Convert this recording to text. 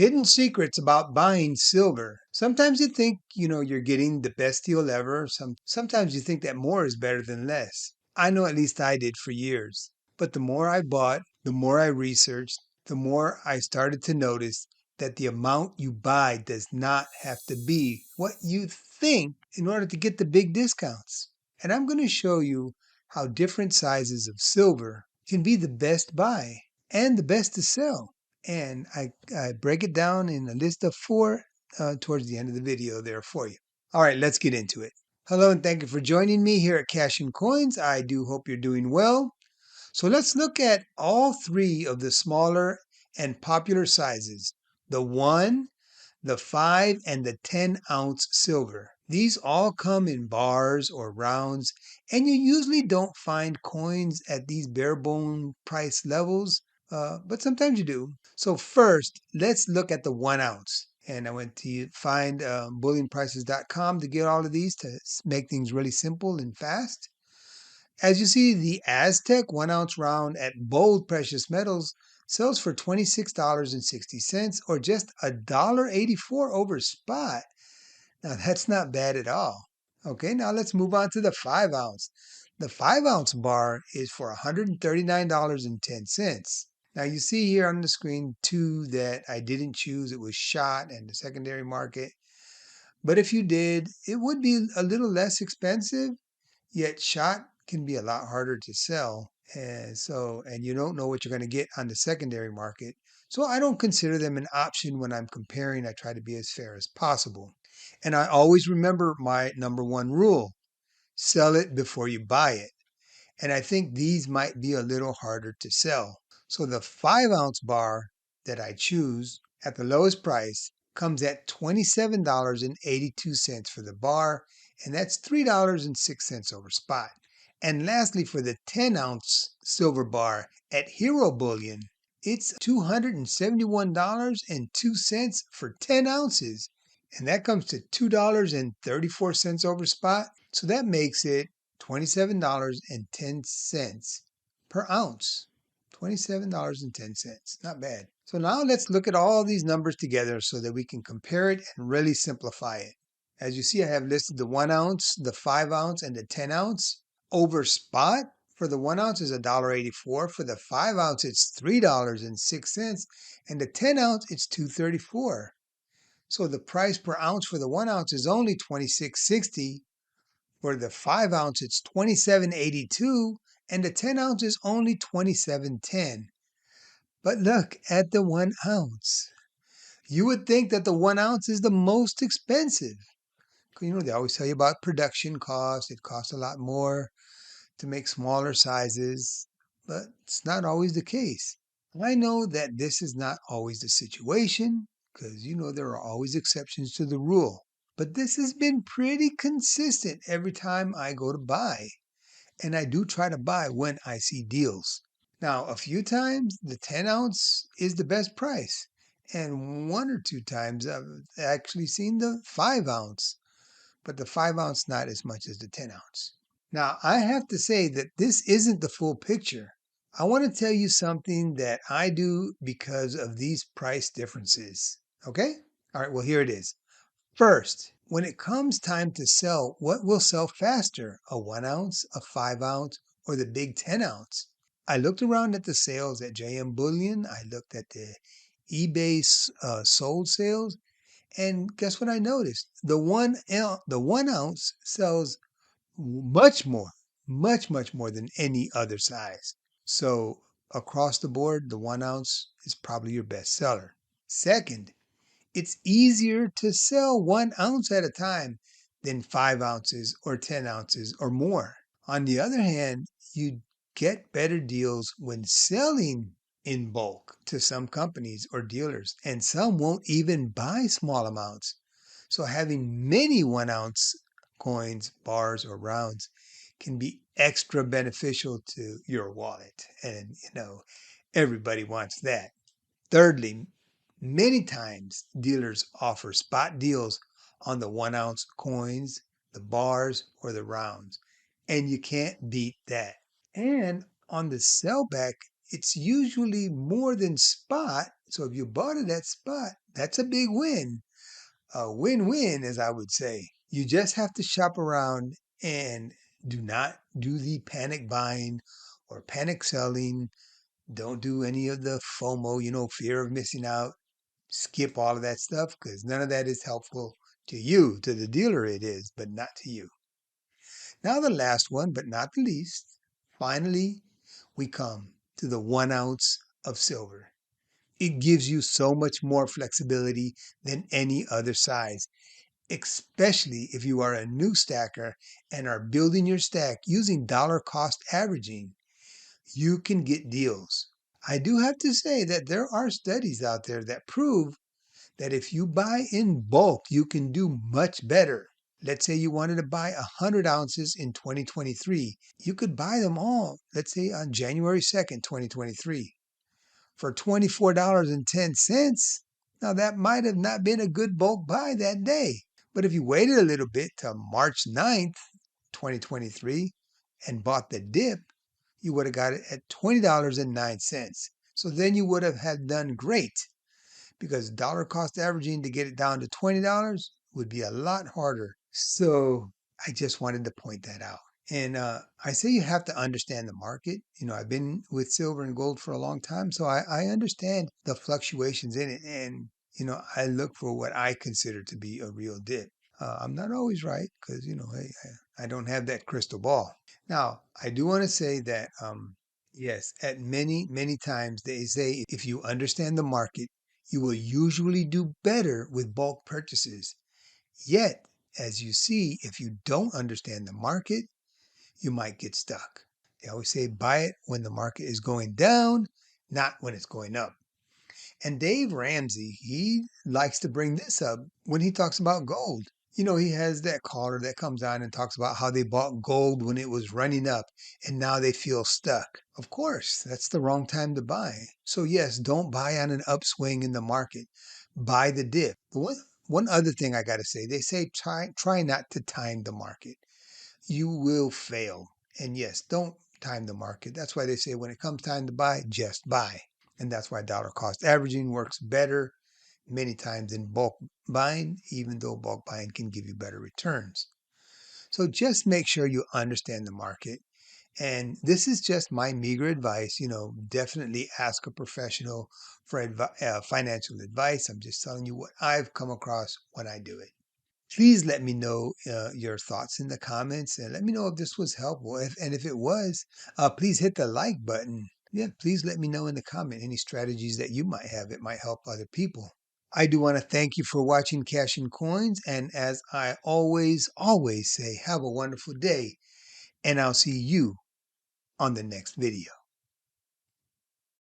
Hidden secrets about buying silver. Sometimes you think, you're getting the best deal ever. Sometimes you think that more is better than less. I know at least I did for years. But the more I bought, the more I researched, the more I started to notice that the amount you buy does not have to be what you think in order to get the big discounts. And I'm going to show you how different sizes of silver can be the best buy and the best to sell. And I break it down in a list of four towards the end of the video there for you. All right, let's get into it. Hello, and thank you for joining me here at Cash and Coins. I do hope you're doing well. So let's look at all three of the smaller and popular sizes: the 1, the 5, and the 10-ounce silver. These all come in bars or rounds, and you usually don't find coins at these bare bone price levels, but sometimes you do. So first, let's look at the 1 ounce. And I went to find bullionprices.com to get all of these to make things really simple and fast. As you see, the Aztec 1 ounce round at Bold Precious Metals sells for $26.60 or just $1.84 over spot. Now that's not bad at all. Okay, now let's move on to the 5 ounce. The 5 ounce bar is for $139.10. Now you see here on the screen two that I didn't choose. It was SHOT and the secondary market. But if you did, it would be a little less expensive, yet SHOT can be a lot harder to sell. And you don't know what you're going to get on the secondary market. So I don't consider them an option when I'm comparing. I try to be as fair as possible. And I always remember my number one rule: sell it before you buy it. And I think these might be a little harder to sell. So the 5 ounce bar that I choose at the lowest price comes at $27.82 for the bar, and that's $3.06 over spot. And lastly, for the 10-ounce silver bar at Hero Bullion, it's $271.02 for 10 ounces, and that comes to $2.34 over spot. So that makes it $27.10 per ounce. $27.10. Not bad. So now let's look at all these numbers together so that we can compare it and really simplify it. As you see, I have listed the 1 ounce, the 5 ounce, and the 10 ounce. Over spot for the 1 ounce is $1.84. For the 5 ounce, it's $3.06. And the 10 ounce, it's $2.34. So the price per ounce for the 1 ounce is only $26.60. For the 5 ounce, it's $27.82, and the 10 ounce is only $27.10. But look at the 1 ounce. You would think that the 1 ounce is the most expensive. They always tell you about production costs. It costs a lot more to make smaller sizes, but it's not always the case. I know that this is not always the situation because, there are always exceptions to the rule. But this has been pretty consistent every time I go to buy. And I do try to buy when I see deals. Now, a few times the 10 ounce is the best price. And one or two times I've actually seen the 5 ounce. But the 5 ounce not as much as the 10 ounce. Now, I have to say that this isn't the full picture. I want to tell you something that I do because of these price differences. Okay? All right, well, here it is. First, when it comes time to sell, what will sell faster, a 1 ounce, a 5 ounce, or the big 10 ounce? I looked around at the sales at JM Bullion. I looked at the eBay sold sales. And guess what I noticed? The 1 ounce sells much more, much more than any other size. So across the board, the 1 ounce is probably your best seller. Second, it's easier to sell 1 ounce at a time than 5 ounces or 10 ounces or more. On the other hand, you get better deals when selling in bulk to some companies or dealers, and some won't even buy small amounts. So having many 1 ounce coins, bars, or rounds can be extra beneficial to your wallet. And, everybody wants that. Thirdly, many times dealers offer spot deals on the 1 ounce coins, the bars, or the rounds, and you can't beat that. And on the sellback, it's usually more than spot, So if you bought it at spot, that's a big win. A win-win, as I would say. You just have to shop around and do not do the panic buying or panic selling. Don't do any of the FOMO, fear of missing out. Skip all of that stuff because none of that is helpful to you. To the dealer, it is, but not to you. Now, the last one, but not the least, finally, we come to the 1 ounce of silver. It gives you so much more flexibility than any other size, especially if you are a new stacker and are building your stack using dollar cost averaging. You can get deals. I do have to say that there are studies out there that prove that if you buy in bulk, you can do much better. Let's say you wanted to buy 100 ounces in 2023. You could buy them all, let's say on January 2nd, 2023, for $24.10. Now, that might have not been a good bulk buy that day. But if you waited a little bit till March 9th, 2023, and bought the dip, you would have got it at $20.09. So then you would have had done great, because dollar cost averaging to get it down to $20 would be a lot harder. So I just wanted to point that out. And I say you have to understand the market. I've been with silver and gold for a long time, so I understand the fluctuations in it. And, I look for what I consider to be a real dip. I'm not always right because, hey, I don't have that crystal ball. Now, I do want to say that, yes, at many, many times they say if you understand the market, you will usually do better with bulk purchases. Yet, as you see, if you don't understand the market, you might get stuck. They always say buy it when the market is going down, not when it's going up. And Dave Ramsey, he likes to bring this up when he talks about gold. He has that caller that comes on and talks about how they bought gold when it was running up and now they feel stuck. Of course, that's the wrong time to buy. So yes, don't buy on an upswing in the market. Buy the dip. One other thing I got to say, they say try not to time the market. You will fail. And yes, don't time the market. That's why they say when it comes time to buy, just buy. And that's why dollar cost averaging works better many times in bulk buying, even though bulk buying can give you better returns. So just make sure you understand the market. And this is just my meager advice. Definitely ask a professional for financial advice. I'm just telling you what I've come across when I do it. Please let me know your thoughts in the comments and let me know if this was helpful. If it was, please hit the like button. Yeah, please let me know in the comment any strategies that you might have. It might help other people. I do want to thank you for watching Cash and Coins. And as I always say, have a wonderful day. And I'll see you on the next video.